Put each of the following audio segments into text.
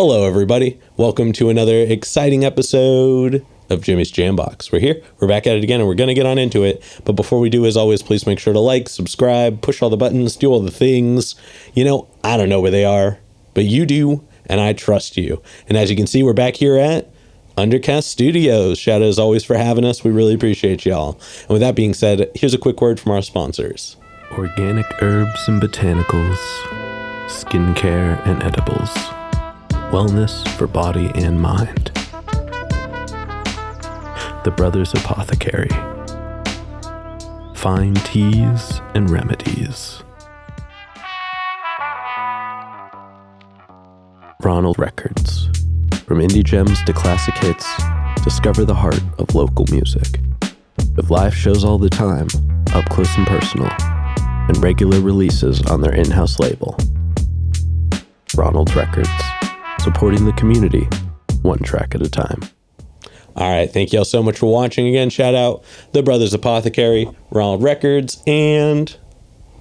Hello, everybody. Welcome to another exciting episode of Jimmy's Jambox. We're here. We're back at it again, and we're going to get on into it. But before we do, as always, please make sure to like, subscribe, push all the buttons, do all the things. You know, I don't know where they are, but you do, and I trust you. And as you can see, we're back here at Undercaste Studios. Shout out as always for having us. We really appreciate y'all. And with that being said, here's a quick word from our sponsors. Organic herbs and botanicals, skincare and edibles, wellness for body and mind. The Brothers Apothecary. Fine teas and remedies. Ronald Records. From indie gems to classic hits, discover the heart of local music. With live shows all the time, up close and personal, and regular releases on their in-house label. Ronald Records. Supporting the community, one track at a time. All right, thank you all so much for watching again. Shout out The Brothers Apothecary, Ronald Records, and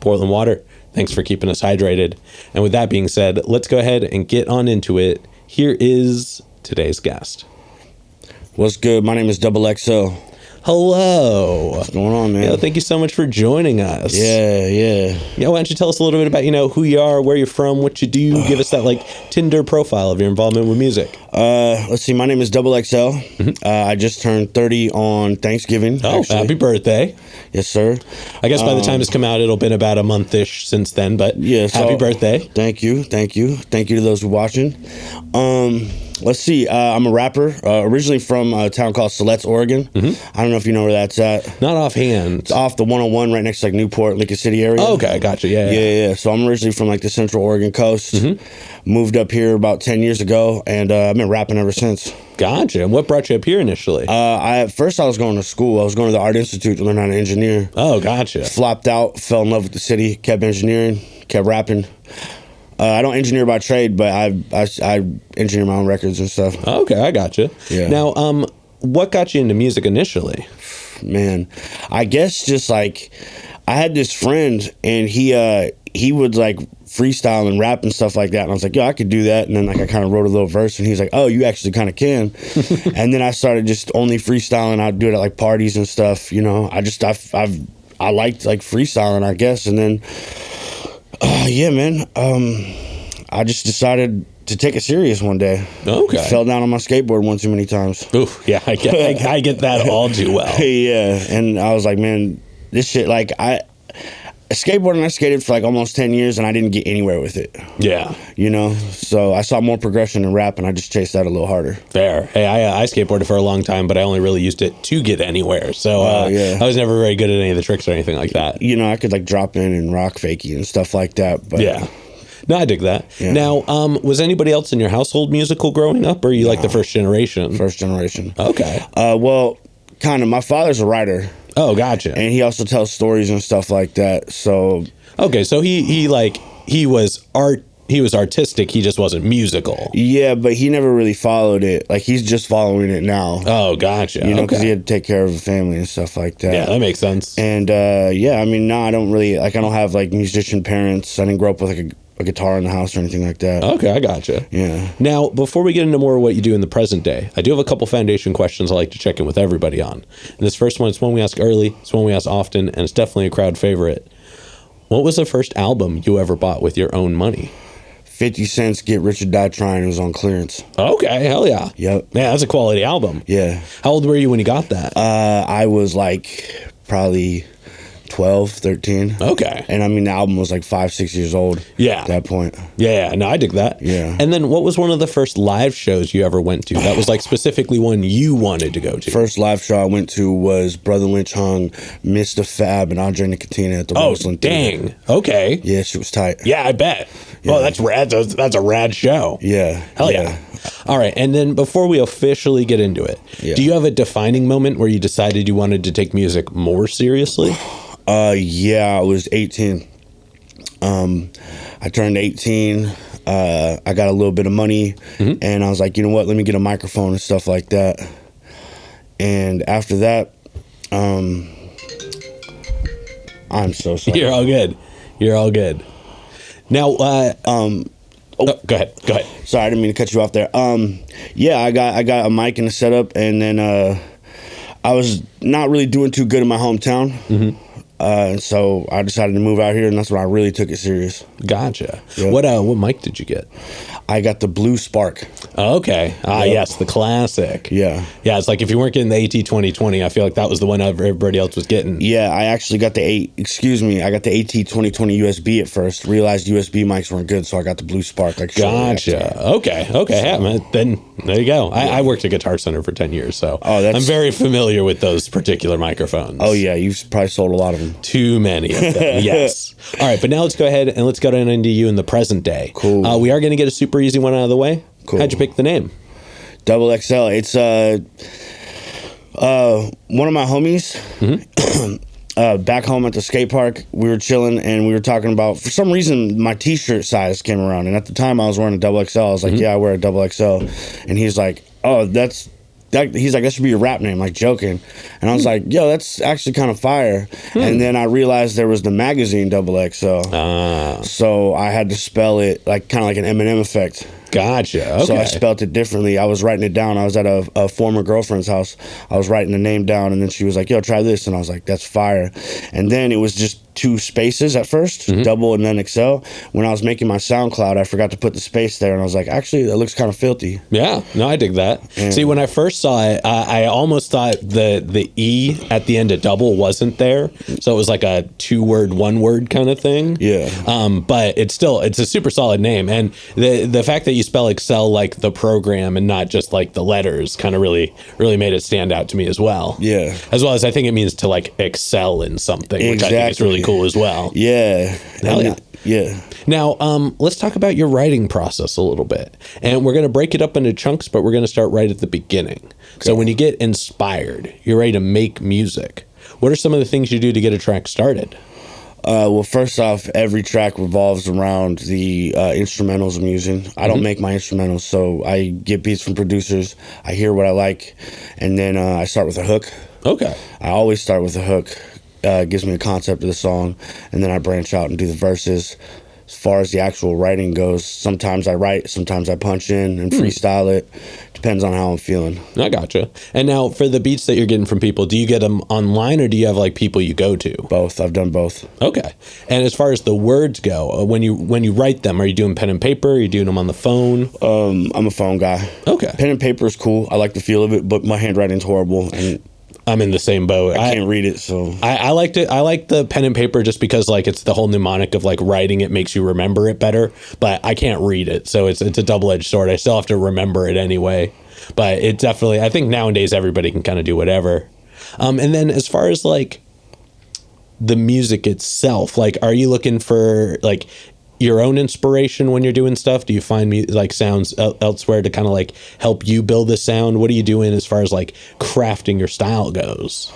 Portland Water. Thanks for keeping us hydrated. And with that being said, let's go ahead and get on into it. Here is today's guest. What's good? My name is DoubleExcel. Hello. What's going on, man? Yeah, thank you so much for joining us. Yeah. Why don't you tell us a little bit about, who you are, where you're from, what you do. Give us that, Tinder profile of your involvement with music. Let's see. My name is DoubleExcel. Mm-hmm. I just turned 30 on Thanksgiving. Oh, actually. Happy birthday. Yes, sir. I guess by the time it's come out, it'll been about a month-ish since then, but yeah, happy birthday. Thank you. Thank you to those who are watching. Let's see. I'm a rapper, originally from a town called Celeste, Oregon. Mm-hmm. I don't know if you know where that's at. Not offhand. It's off the 101 right next to Newport, Lincoln City area. Oh, okay, gotcha. Yeah. So I'm originally from the Central Oregon coast. Mm-hmm. Moved up here about 10 years ago, and I've been rapping ever since. Gotcha. And what brought you up here initially? At first I was going to school. I was going to the Art Institute to learn how to engineer. Oh, gotcha. Flopped out, fell in love with the city, kept engineering, kept rapping. I don't engineer by trade, but I engineer my own records and stuff. Okay, I gotcha. Yeah. Now, what got you into music initially? Man, I guess just I had this friend, and he would freestyle and rap and stuff like that, and I was like, yo, I could do that. And then I kind of wrote a little verse, and he's like, oh, you actually kind of can. And then I started just only freestyling. I'd do it at parties and stuff. I liked freestyling, I guess. And then I just decided to take it serious one day. Okay. Fell down on my skateboard one too many times. Oof, yeah, I get that all too well. Yeah, and I was like, man, this shit, I skateboarding, I skated for almost 10 years, and I didn't get anywhere with it. Yeah. So I saw more progression in rap, and I just chased that a little harder. Fair. Hey, I skateboarded for a long time, but I only really used it to get anywhere. So I was never very good at any of the tricks or anything like that. I could drop in and rock fakie and stuff like that. But yeah. No, I dig that. Yeah. Now, was anybody else in your household musical growing up, or are you the first generation? First generation. Okay. Well, kind of. My father's a writer. Oh, gotcha. And he also tells stories and stuff like that. So okay, so he was artistic. He just wasn't musical. Yeah, but he never really followed it. He's just following it now. Oh, gotcha. Because he had to take care of a family and stuff like that. Yeah, that makes sense. And no, I don't really I don't have musician parents. I didn't grow up with a guitar in the house or anything like that. Okay, I gotcha. Yeah. Now, before we get into more of what you do in the present day, I do have a couple foundation questions I like to check in with everybody on. And this first one is one we ask early, it's one we ask often, and it's definitely a crowd favorite. What was the first album you ever bought with your own money? 50 Cent's Get Rich or Die Trying. It was on clearance. Okay, hell yeah. Yep. Yeah, that's a quality album. Yeah. How old were you when you got that? I was probably 12, 13. Okay. And the album was 5-6 years old. Yeah. At that point. Yeah, no, I dig that. Yeah. And then what was one of the first live shows you ever went to that was specifically one you wanted to go to? First live show I went to was Brother Lynch Hung, Mr. Fab, and Andre Nicotina at the Roseland Theater. Dang. Okay. Yeah, shit was tight. Yeah, I bet. Yeah. Oh, that's rad. That's a rad show. Yeah. Hell yeah. All right. And then before we officially get into it, do you have a defining moment where you decided you wanted to take music more seriously? Yeah, I was 18. I turned 18. I got a little bit of money, and I was like, you know what? Let me get a microphone and stuff like that. And after that, I'm so sorry. You're all good. Now, Go ahead. Sorry, I didn't mean to cut you off there. Yeah, I got a mic and a setup, and then I was not really doing too good in my hometown. So I decided to move out here, and that's when I really took it serious. Gotcha. Yeah. What mic did you get? I got the Blue Spark. Okay. Yes, the classic. Yeah. Yeah, it's like if you weren't getting the AT2020, I feel like that was the one everybody else was getting. Yeah, I actually got I got the AT2020 USB at first. Realized USB mics weren't good, so I got the Blue Spark. Gotcha. Okay. Yeah, man. Then there you go. I worked at Guitar Center for 10 years, so I'm very familiar with those particular microphones. Oh, yeah. You've probably sold a lot of them. Too many of them, yes. All right, but now let's go ahead and let's go down into you in the present day. Cool. We are going to get a super easy one out of the way. Cool. How'd you pick the name? DoubleExcel. It's one of my homies. Back home at the skate park, we were chilling and we were talking about, for some reason, my t-shirt size came around. And at the time I was wearing a XXL. I was like, yeah, I wear a XXL. And he's like, oh, he's like, that should be your rap name, like joking. And I was like, yo, that's actually kind of fire. And then I realized there was the magazine XXL. So I had to spell it like kind of like an Eminem effect. Gotcha. Okay. So I spelt it differently. I was writing it down. I was at a former girlfriend's house. I was writing the name down, and then she was like, yo, try this. And I was like, that's fire. And then it was just 2 spaces at first, double and then Excel. When I was making my SoundCloud, I forgot to put the space there, and I was like, actually, that looks kind of filthy. Yeah, no, I dig that. And see, when I first saw it, I almost thought the E at the end of double wasn't there, so it was like a 2-word, 1-word kind of thing. Yeah. But it's a super solid name, and the fact that you spell Excel like the program and not just like the letters kind of really made it stand out to me as well. Yeah. As well as I think it means to like excel in something, which I think is really cool as well. Yeah. Hell yeah. Yeah. Now, let's talk about your writing process a little bit. And we're going to break it up into chunks, but we're going to start right at the beginning. Okay. So when you get inspired, you're ready to make music. What are some of the things you do to get a track started? Well, first off, every track revolves around the instrumentals I'm using. I don't make my instrumentals, so I get beats from producers. I hear what I like, and then I start with a hook. Okay. I always start with a hook. Gives me a concept of the song, and then I branch out and do the verses. As far as the actual writing goes, sometimes I write, sometimes I punch in and freestyle it. Depends on how I'm feeling. I gotcha. And now for the beats that you're getting from people, do you get them online or do you have like people you go to? Both. I've done both. Okay. And as far as the words go, when you write them, are you doing pen and paper? Are you doing them on the phone? I'm a phone guy. Okay. Pen and paper is cool. I like the feel of it, but my handwriting's horrible, and I'm in the same boat. I can't read it, so I liked it. I like the pen and paper just because like it's the whole mnemonic of like writing it makes you remember it better. But I can't read it, so it's a double-edged sword. I still have to remember it anyway. But it definitely, I think nowadays everybody can kind of do whatever. And then as far as like the music itself, like are you looking for like your own inspiration when you're doing stuff? Do you find like sounds elsewhere to kind of like help you build a sound? What are you doing as far as like crafting your style goes?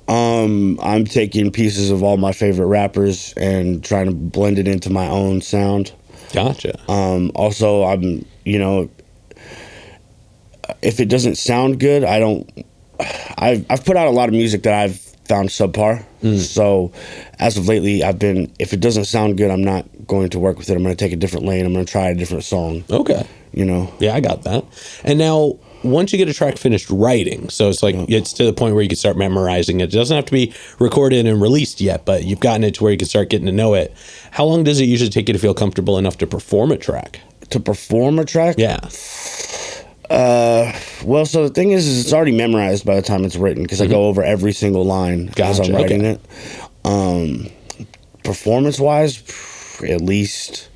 I'm taking pieces of all my favorite rappers and trying to blend it into my own sound. Gotcha. Also, I'm, if it doesn't sound good, I've put out a lot of music that I've found subpar. So as of lately, if it doesn't sound good, I'm not going to work with it. I'm going to take a different lane. I'm going to try a different song. Okay. Yeah, I got that. And now once you get a track finished writing, so it's like it's to the point where you can start memorizing it. It doesn't have to be recorded and released yet, but you've gotten it to where you can start getting to know it. How long does it usually take you to feel comfortable enough to perform a track? To perform a track? Yeah. Well, so the thing is it's already memorized by the time it's written because I go over every single line as I'm writing it. Performance-wise, at least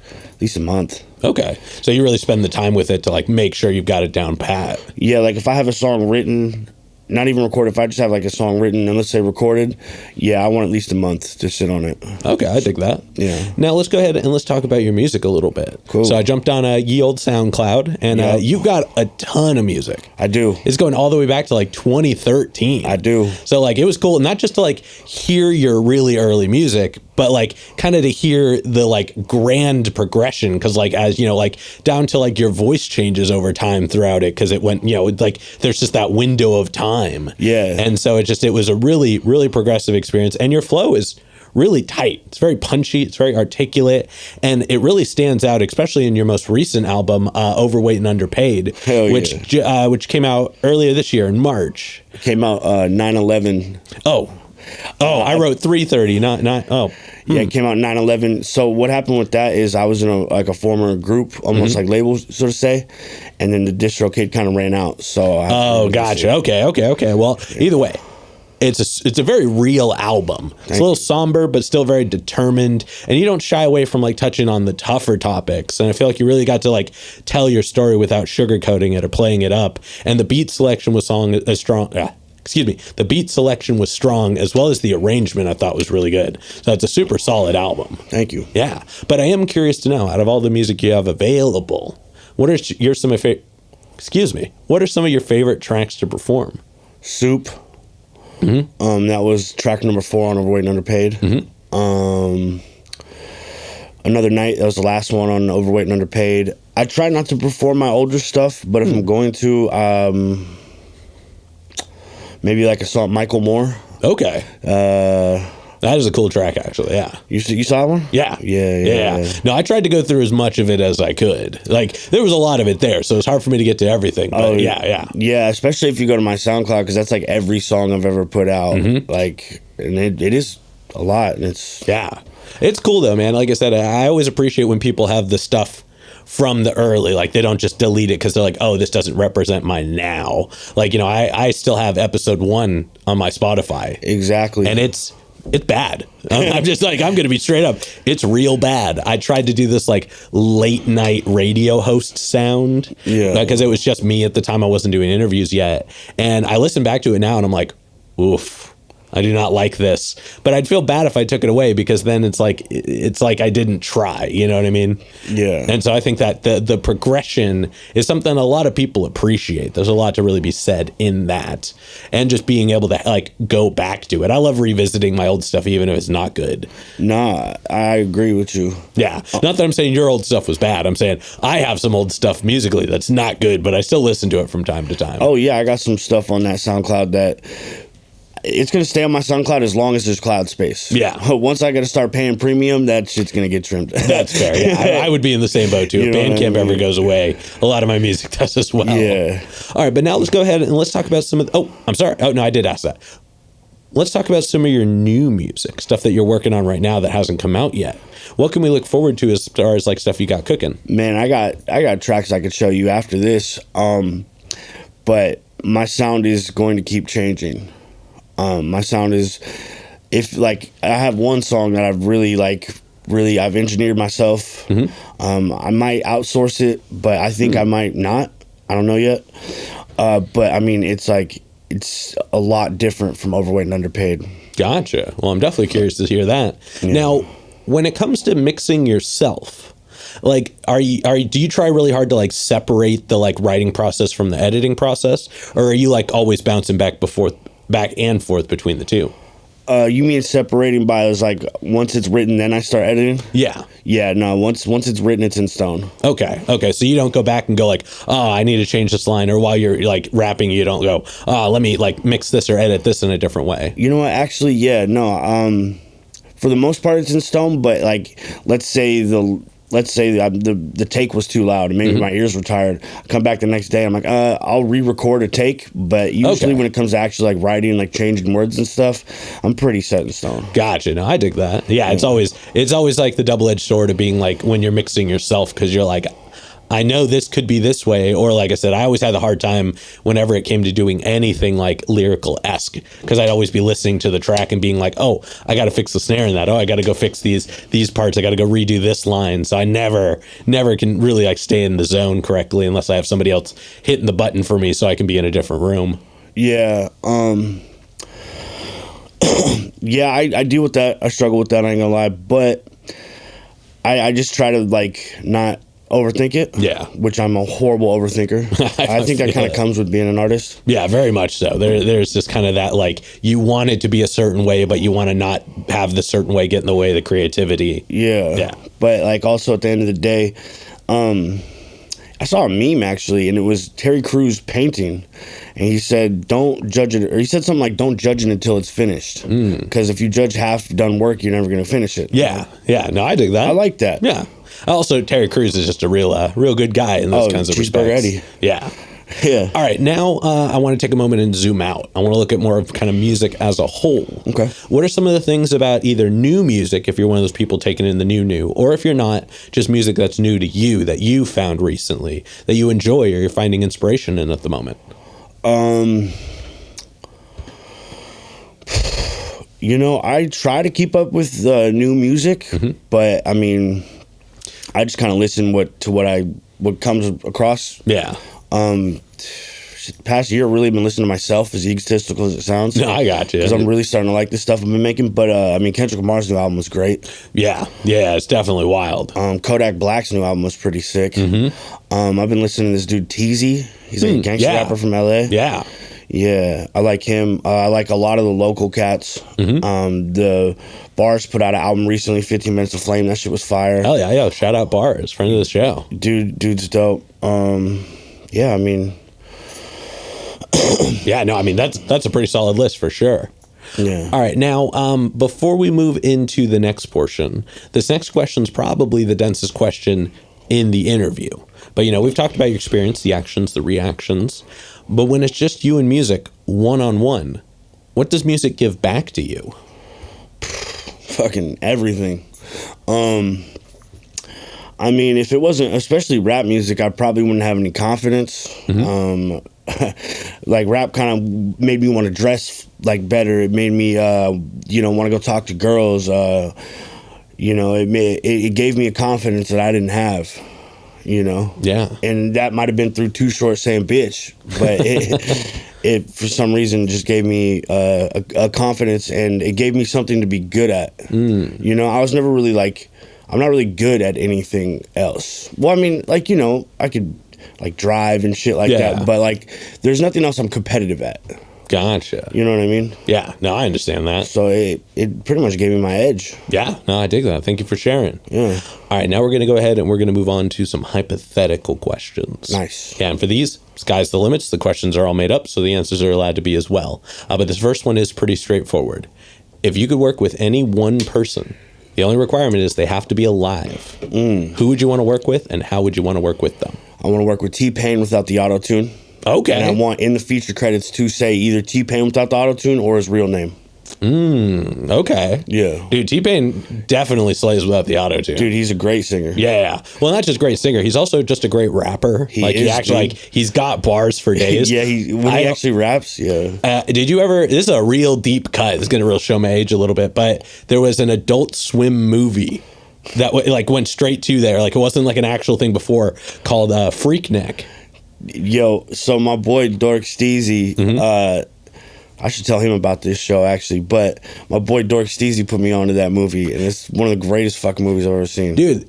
a month. Okay. So you really spend the time with it to like make sure you've got it down pat. Yeah, like if I have a song written, not even recorded, if I just have like a song written and let's say recorded, I want at least a month to sit on it. Okay, I dig that. Yeah. Now let's go ahead and let's talk about your music a little bit. Cool. So I jumped on ye old SoundCloud and you've got a ton of music. I do. It's going all the way back to like 2013. I do. So like it was cool, not just to like hear your really early music, but like kind of to hear the like grand progression, because like as like down to like your voice changes over time throughout it, because it went like there's just that window of time. Yeah. And so it was a really progressive experience, and your flow is really tight. It's very punchy. It's very articulate. And it really stands out, especially in your most recent album, Overweight and Underpaid, Hell which came out earlier this year in March. It came out 9/11. I wrote 3:30, not. Yeah, it came out 9/11. So what happened with that is I was in a former group, almost like label, so to say, and then the DistroKid kind of ran out. So Gotcha. Okay. Well, either way, it's a very real album. It's a little somber, but still very determined, and you don't shy away from like touching on the tougher topics. And I feel like you really got to like tell your story without sugarcoating it or playing it up. And the beat selection was the beat selection was strong, as well as the arrangement I thought was really good. So it's a super solid album. Thank you. Yeah. But I am curious to know, out of all the music you have available, what are some of your favorite tracks to perform? Soup. Mm-hmm. That was track number 4 on Overweight and Underpaid. Mm-hmm. Another Night, that was the last one on Overweight and Underpaid. I try not to perform my older stuff, but if I'm going to, maybe like a song, Michael Moore. Okay. That is a cool track, actually. Yeah. You saw that one? Yeah. No, I tried to go through as much of it as I could. Like, there was a lot of it there, so it's hard for me to get to everything. But yeah. Especially if you go to my SoundCloud, because that's like every song I've ever put out. Mm-hmm. Like, and it is a lot. And it's cool though, man. Like I said, I always appreciate when people have the stuff from the early, like they don't just delete it because they're like, oh, this doesn't represent my now. Like, I still have episode 1 on my Spotify. Exactly. And it's bad. I'm just like, I'm going to be straight up. It's real bad. I tried to do this like late night radio host sound. Yeah. Because it was just me at the time. I wasn't doing interviews yet. And I listen back to it now and I'm like, oof. I do not like this, but I'd feel bad if I took it away because then it's like I didn't try, you know what I mean? Yeah. And so I think that the progression is something a lot of people appreciate. There's a lot to really be said in that, and just being able to like go back to it. I love revisiting my old stuff even if it's not good. Nah, I agree with you. Yeah. Not that I'm saying your old stuff was bad. I'm saying I have some old stuff musically that's not good, but I still listen to it from time to time. Oh yeah, I got some stuff on that SoundCloud that it's going to stay on my SoundCloud as long as there's cloud space. Yeah. Once I got to start paying premium, that shit's going to get trimmed. That's fair. Yeah, I would be in the same boat too. If Bandcamp ever goes away, a lot of my music does as well. Yeah. All right, but now let's go ahead and let's talk about some of I'm sorry. Oh, no, I did ask that. Let's talk about some of your new music, stuff that you're working on right now that hasn't come out yet. What can we look forward to as far as like stuff you got cooking? Man, I got tracks I could show you after this. But my sound is going to keep changing. My sound is, if like I have one song that I've really I've engineered myself. Mm-hmm. I might outsource it, but I think I might not. I don't know yet. But I mean, it's a lot different from Overweight and Underpaid. Gotcha. Well, I'm definitely curious to hear that. Yeah. Now, when it comes to mixing yourself, like, do you try really hard to like separate the like writing process from the editing process, or are you like always bouncing back and forth between the two? You mean separating by as like once it's written, then I start editing? Yeah. Yeah, no, once it's written, it's in stone. Okay. So you don't go back and go like, oh, I need to change this line, or while you're like rapping, you don't go, oh, let me like mix this or edit this in a different way. You know what? Actually, yeah, no. For the most part, it's in stone, but like, let's say the take was too loud and maybe my ears were tired. I come back the next day, I'm like, I'll re-record a take, but usually when it comes to actually like writing, like changing words and stuff, I'm pretty set in stone. Gotcha. No, I dig that. Yeah, it's always like the double-edged sword of being like when you're mixing yourself, because you're like, I know this could be this way, or like I said, I always had a hard time whenever it came to doing anything like lyrical-esque, because I'd always be listening to the track and being like, oh, I got to fix the snare in that. Oh, I got to go fix these parts. I got to go redo this line. So I never can really like stay in the zone correctly unless I have somebody else hitting the button for me so I can be in a different room. Yeah. Yeah, I deal with that. I struggle with that. I ain't gonna lie, but I just try to like not overthink it. Yeah. Which I'm a horrible overthinker. I think that kind of comes with being an artist. Yeah, very much so. There's just kind of that, like, you want it to be a certain way, but you want to not have the certain way get in the way of the creativity. Yeah. But, like, also at the end of the day, I saw a meme actually, and it was Terry Crews painting, and he said, "Don't judge it," or he said something like, "Don't judge it until it's finished," because if you judge half done work, you're never gonna finish it. Yeah, yeah. No, I dig that. I like that. Yeah. Also, Terry Crews is just a real good guy in those kinds of Cheeseburger respects. Eddie. Yeah. Yeah. All right, now I want to take a moment and zoom out. I want to look at more of kind of music as a whole. Okay. What are some of the things about either new music, if you're one of those people taking in the new, or if you're not, just music that's new to you that you found recently that you enjoy or you're finding inspiration in at the moment? You know, I try to keep up with new music, but I mean, I just kind of listen what comes across. Yeah. Past year, I've really been listening to myself, as egotistical as it sounds. No, I got you. Because I'm really starting to like this stuff I've been making. But I mean, Kendrick Lamar's new album was great. Yeah, it's definitely wild. Kodak Black's new album was pretty sick. I've been listening to this dude Teezy. He's a gangster rapper from LA. Yeah. Yeah, I like him. I like a lot of the local cats. The Bars put out an album recently, 15 Minutes of Flame. That shit was fire. Hell yeah, yo, shout out Bars, friend of the show. Dude's dope. Yeah, I mean... Yeah, no, I mean, that's a pretty solid list for sure. Yeah. All right, now, before we move into the next portion, this next question is probably the densest question in the interview. But, you know, we've talked about your experience, the actions, the reactions. But when it's just you and music, one-on-one, what does music give back to you? Fucking everything. I mean, if it wasn't, especially rap music, I probably wouldn't have any confidence. Like, rap kind of made me want to dress, like, better. It made me, want to go talk to girls. It gave me a confidence that I didn't have. Yeah. And that might have been through Too Short saying bitch, but it for some reason just gave me a confidence, and it gave me something to be good at. I was never really I'm not really good at anything else. Well, I mean, I could drive and shit like that, but there's nothing else I'm competitive at. Gotcha. You know what I mean? Yeah, no, I understand that. So it pretty much gave me my edge. Yeah, no, I dig that. Thank you for sharing. Yeah. All right, now we're going to go ahead and we're going to move on to some hypothetical questions. Nice. Yeah, and for these, sky's the limits. The questions are all made up, so the answers are allowed to be as well. But this first one is pretty straightforward. If you could work with any one person, the only requirement is they have to be alive. Who would you want to work with, and how would you want to work with them? I want to work with T-Pain without the auto-tune. Okay. And I want in the feature credits to say either T-Pain without the auto-tune or his real name. Okay. Yeah. Dude, T-Pain definitely slays without the auto-tune. Dude, he's a great singer. Yeah. Well, not just great singer. He's also just a great rapper. He's got bars for days. Yeah, when he actually raps, yeah. Did you ever, this is a real deep cut. It's going to real show my age a little bit, but there was an Adult Swim movie that went straight to there. It wasn't an actual thing before, called Freaknik. Yo, so my boy Dork Steezy, I should tell him about this show actually, but my boy Dork Steezy put me onto that movie, and it's one of the greatest fucking movies I've ever seen. Dude,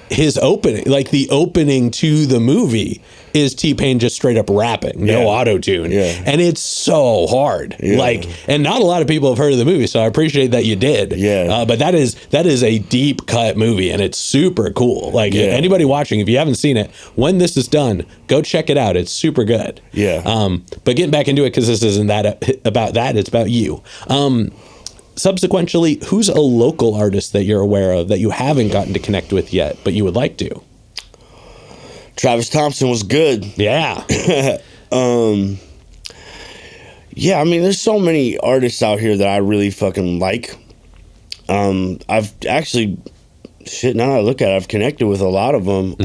his opening, the opening to the movie is T-Pain just straight up rapping, no auto-tune. Yeah. And it's so hard. Yeah. And not a lot of people have heard of the movie, so I appreciate that you did. Yeah. But that is a deep cut movie, and it's super cool. Anybody watching, if you haven't seen it, when this is done, go check it out. It's super good. Yeah. But getting back into it, because this isn't about that, it's about you. Subsequently, who's a local artist that you're aware of that you haven't gotten to connect with yet, but you would like to? Travis Thompson was good. Yeah. Yeah, I mean, there's so many artists out here that I really fucking like. I've actually, now that I look at it, I've connected with a lot of them.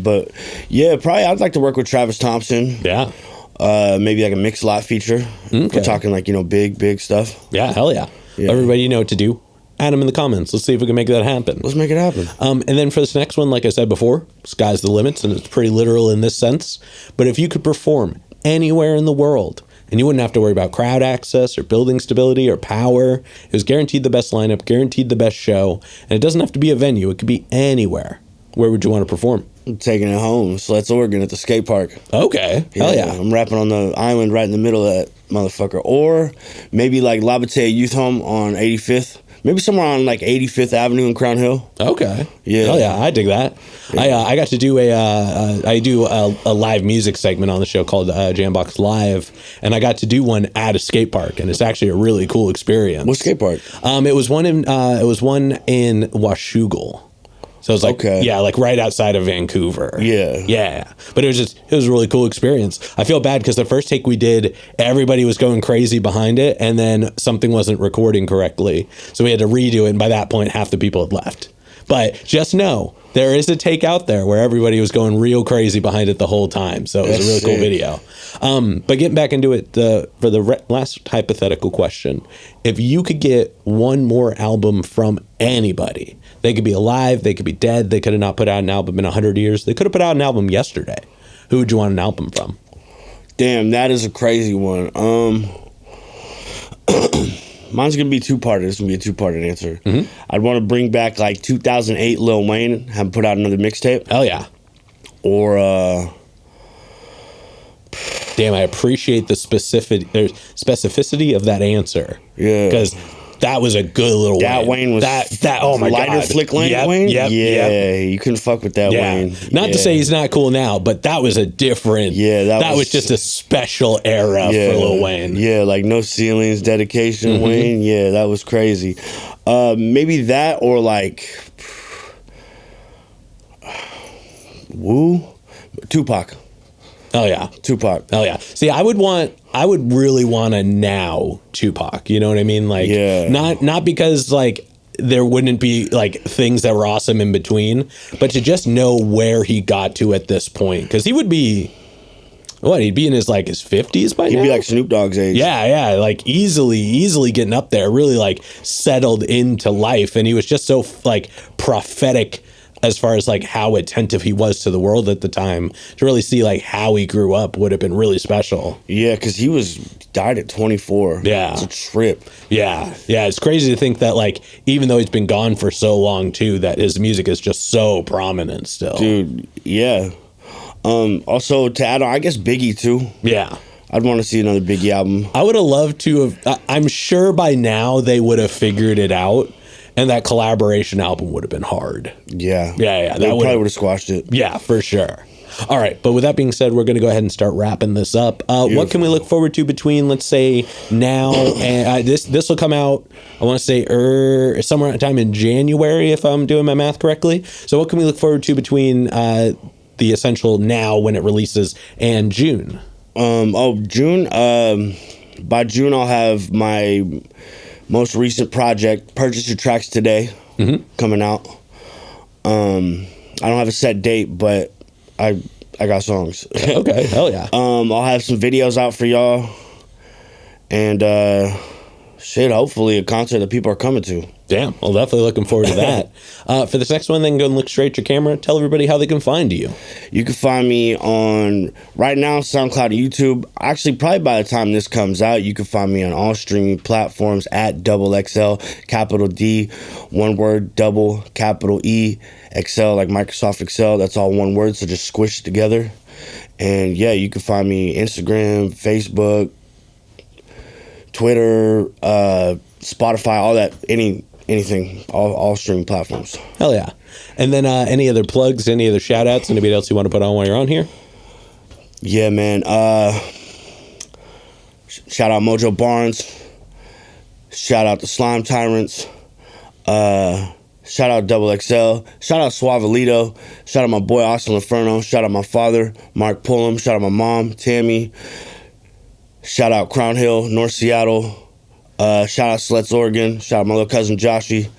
But yeah, probably I'd like to work with Travis Thompson. Yeah. Maybe a mix lot feature. Okay. We're talking big stuff. Yeah, hell yeah. Yeah. Everybody, you know what to do. Add them in the comments. Let's see if we can make that happen. Let's make it happen. And then for this next one, like I said before, sky's the limits, and it's pretty literal in this sense. But if you could perform anywhere in the world, and you wouldn't have to worry about crowd access or building stability or power, it was guaranteed the best lineup, guaranteed the best show, and it doesn't have to be a venue. It could be anywhere. Where would you want to perform? I'm taking it home. Celeste, Oregon at the skate park. Okay. Hell yeah. I'm rapping on the island right in the middle of that motherfucker. Or maybe Labatea Youth Home on 85th. Maybe somewhere on like 85th Avenue in Crown Hill. Okay. Yeah. Oh yeah, I dig that. I got to do a live music segment on the show called Jambox Live, and I got to do one at a skate park, and it's actually a really cool experience. What skate park? It was one in Washougal. So it was like, Okay. yeah, like right outside of Vancouver. Yeah. Yeah. But it was a really cool experience. I feel bad because the first take we did, everybody was going crazy behind it, and then something wasn't recording correctly. So we had to redo it, and by that point, half the people had left. But just know, there is a take out there where everybody was going real crazy behind it the whole time. So it was a really cool video. But getting back into it, for the last hypothetical question, if you could get one more album from anybody, they could be alive, they could be dead, they could have not put out an album in 100 years, they could have put out an album yesterday. Who would you want an album from? Damn, that is a crazy one. Mine's gonna be two-parted. It's gonna be a two-parted answer. Mm-hmm. I'd want to bring back like 2008 Lil Wayne, have him put out another mixtape. Hell yeah. Or damn, I appreciate the specificity of that answer. Yeah, because that was a good little that Wayne was that oh my lighter god, flick Wayne. Yep, You couldn't fuck with that Wayne. Not to say he's not cool now, but that was a different. Yeah, that was just a special era for Lil Wayne. Yeah, like No Ceilings, Dedication, Wayne. Yeah, that was crazy. Maybe that or like Tupac. Oh yeah, Tupac. Oh yeah. See, I would really want a now Tupac. You know what I mean? Like, not because like there wouldn't be like things that were awesome in between, but to just know where he got to at this point, because he would be. What, he'd be in his 50s by now? He'd be like Snoop Dogg's age. Yeah, like easily getting up there, really like settled into life, and he was just so like prophetic as far as like how attentive he was to the world at the time. To really see like how he grew up would have been really special. Yeah, because he died at 24. Yeah. It's a trip. Yeah, it's crazy to think that like even though he's been gone for so long too, that his music is just so prominent still. Dude, yeah. Also to add on, I guess Biggie too. Yeah. I'd want to see another Biggie album. I would have loved to have, I'm sure by now they would have figured it out, and that collaboration album would have been hard. Yeah. That probably would have squashed it. Yeah, for sure. All right, but with that being said, we're going to go ahead and start wrapping this up. What can we look forward to between, let's say, now and this will come out, I want to say, somewhere at time in January, if I'm doing my math correctly. So what can we look forward to between the Essential now when it releases and June? June. By June, I'll have my most recent project, Purchase Your Tracks Today, coming out. I don't have a set date, but I got songs. Okay, hell yeah. I'll have some videos out for y'all, and hopefully a concert that people are coming to. Damn, well, definitely looking forward to that. For this next one, then go and look straight at your camera. Tell everybody how they can find you. You can find me on, right now, SoundCloud and YouTube. Actually, probably by the time this comes out, you can find me on all streaming platforms at DoubleExcel, capital D, one word, double, capital E, Excel, like Microsoft Excel. That's all one word, so just squish it together. And yeah, you can find me Instagram, Facebook, Twitter, Spotify, all that, anything, all streaming platforms. Hell yeah. And then any other plugs, any other shout outs, anybody else you want to put on while you're on here? Yeah, man. Shout out Mojo Barnes. Shout out the Slime Tyrants. Shout out DoubleExcel. Shout out Suavelito. Shout out my boy Austin Inferno. Shout out my father, Mark Pullum. Shout out my mom, Tammy. Shout out Crown Hill, North Seattle. Shout out Celeste, Oregon. Shout out my little cousin Joshy,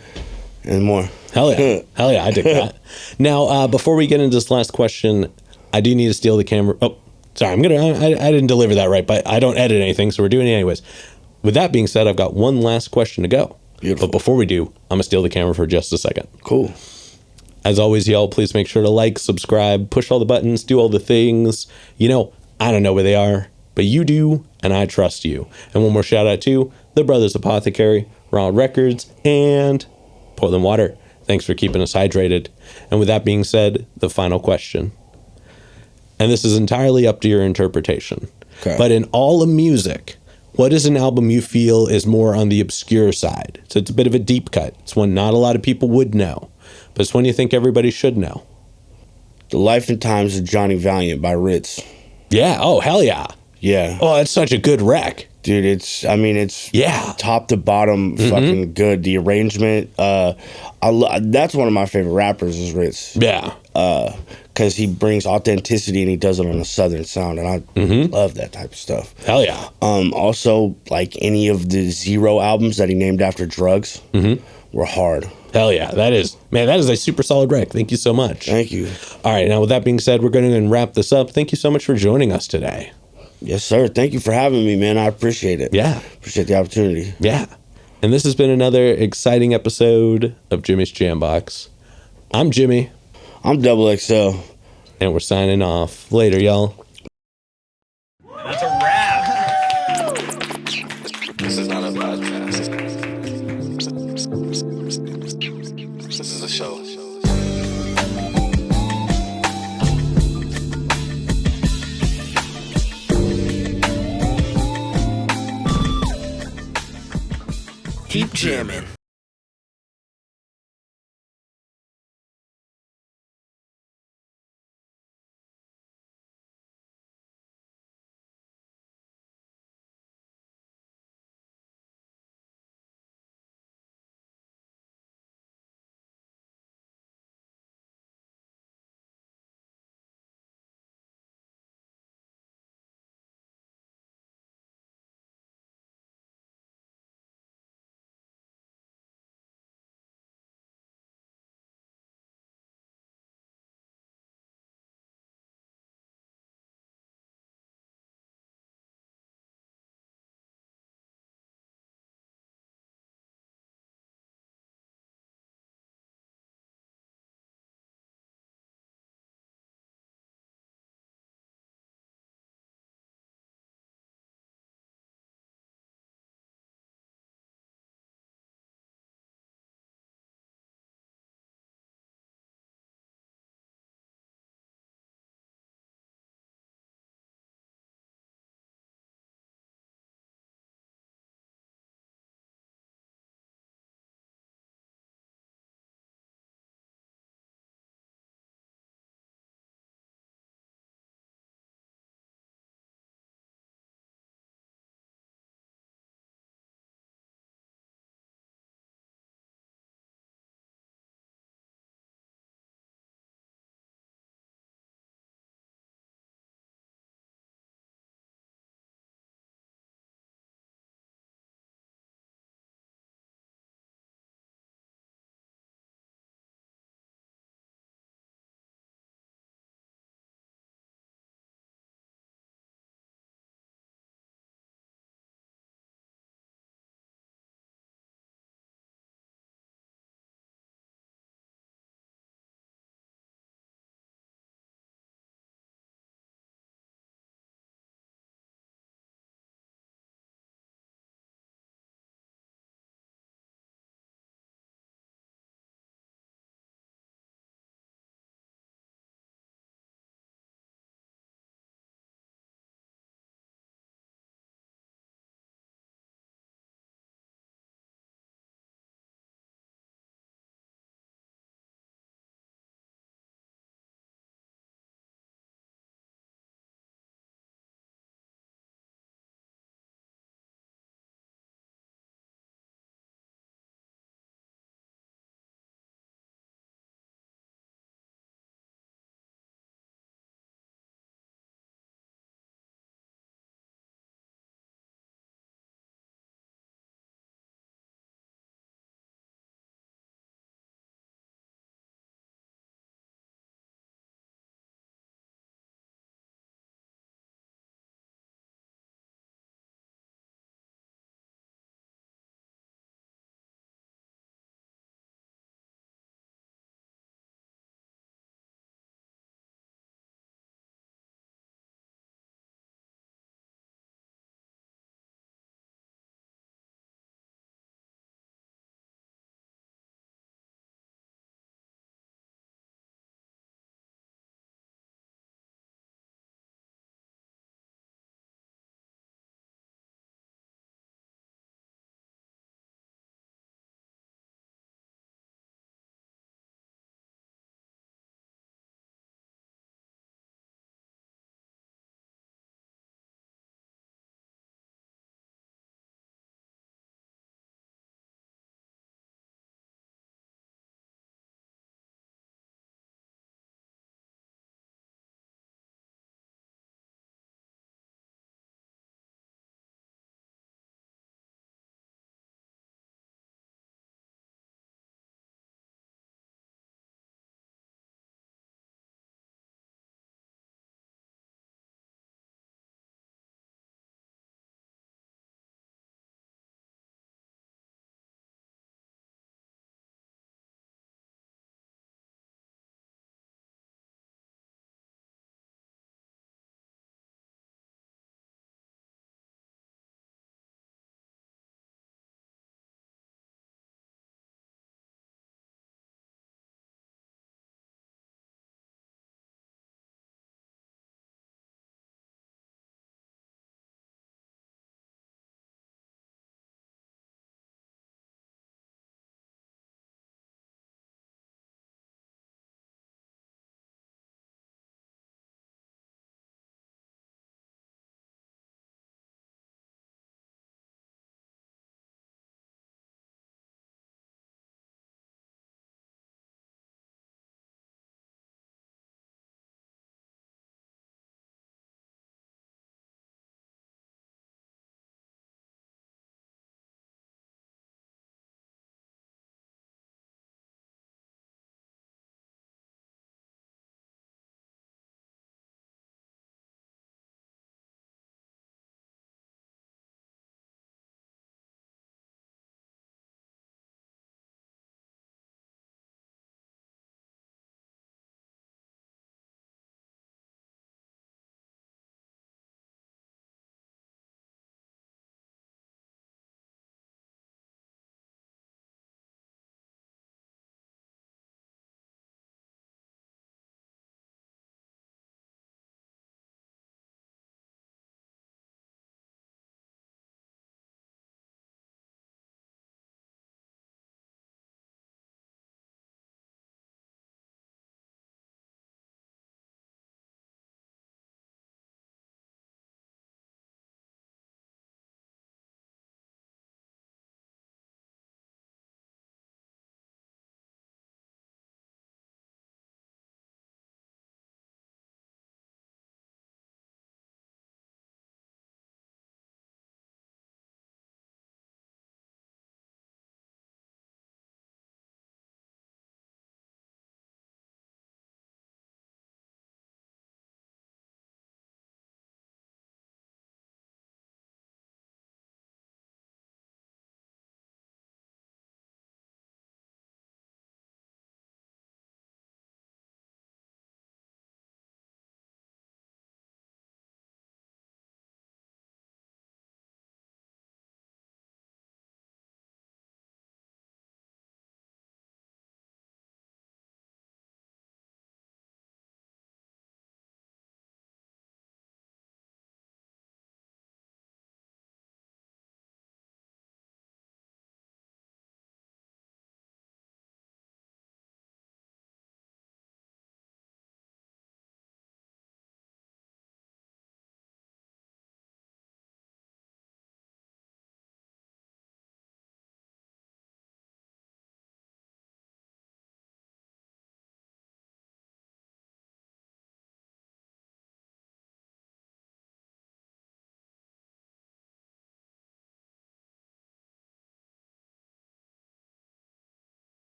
and more. Hell yeah. Hell yeah, I dig that. Now, before we get into this last question, I do need to steal the camera. Oh, sorry, I didn't deliver that right, but I don't edit anything, so we're doing it anyways. With that being said, I've got one last question to go. Beautiful. But before we do, I'm going to steal the camera for just a second. Cool. As always, y'all, please make sure to like, subscribe, push all the buttons, do all the things. You know, I don't know where they are, but you do, and I trust you. And one more shout out to the Brothers Apothecary, Ronald Records, and Portland Water. Thanks for keeping us hydrated. And with that being said, the final question. And this is entirely up to your interpretation. Okay. But in all of music, what is an album you feel is more on the obscure side? So it's a bit of a deep cut. It's one not a lot of people would know, but it's one you think everybody should know. The Life and Times of Johnny Valiant by Ritz. Yeah. Oh, hell yeah. Yeah. Oh, that's such a good rec. Dude, it's Yeah. top to bottom fucking good. The arrangement, that's one of my favorite rappers is Ritz. Yeah. Because he brings authenticity and he does it on a southern sound, and I love that type of stuff. Hell yeah. Also, like any of the Zero albums that he named after drugs were hard. Hell yeah. That is a super solid rec. Thank you so much. Thank you. All right. Now, with that being said, we're going to wrap this up. Thank you so much for joining us today. Yes, sir. Thank you for having me, man. I appreciate it. Yeah. Appreciate the opportunity. Yeah. And this has been another exciting episode of Jimmy's Jambox. I'm Jimmy. I'm DoubleExcel. And we're signing off. Later, y'all. That's a wrap. This is not a podcast. This is a show. Keep jamming.